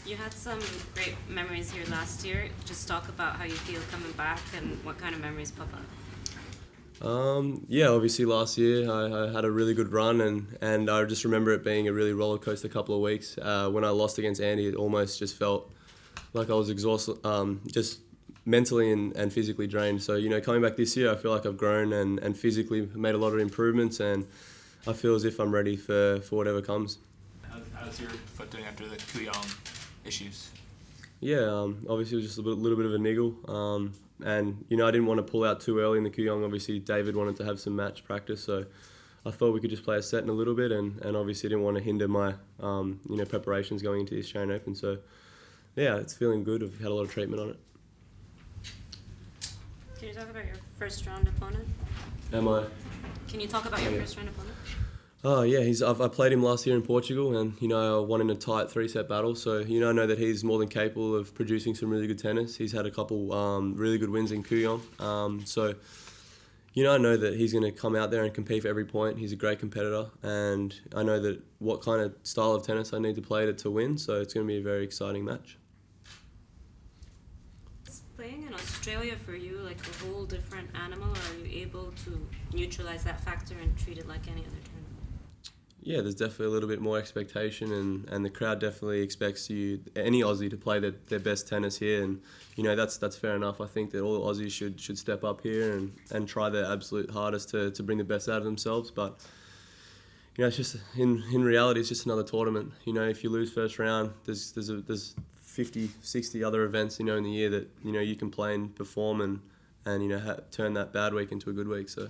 You had some great memories here last year. Just talk about how you feel coming back and what kind of memories pop up. Yeah, obviously last year I had a really good run and I just remember it being a really roller coaster couple of weeks. When I lost against Andy, it almost just felt like I was exhausted, just mentally and physically drained. So, coming back this year, I feel like I've grown and physically made a lot of improvements, and I feel as if I'm ready for whatever comes. How's your foot doing after the Kuyong issues? Yeah, obviously it was just a little bit of a niggle. And, I didn't want to pull out too early in the Kuyong. Obviously, David wanted to have some match practice, so I thought we could just play a set in a little bit, and obviously didn't want to hinder my, preparations going into the Australian Open. So, yeah, it's feeling good. I've had a lot of treatment on it. Can you talk about your first round opponent? Am I? Can you talk about your first round opponent? Oh yeah, I played him last year in Portugal, and I won in a tight 3-set battle. So I know that he's more than capable of producing some really good tennis. He's had a couple really good wins in Kuyong. So I know that he's going to come out there and compete for every point. He's a great competitor, and I know that what kind of style of tennis I need to play to win. So it's going to be a very exciting match. Is playing in Australia for you like a whole different animal, or are you able to neutralize that factor and treat it like any other tournament? Yeah, there's definitely a little bit more expectation, and the crowd definitely expects any Aussie to play their best tennis here, and that's fair enough. I think that all Aussies should step up here and try their absolute hardest to bring the best out of themselves. But it's just in reality, it's just another tournament. If you lose first round, there's 50, 60 other events in the year that you can play and perform and turn that bad week into a good week. So.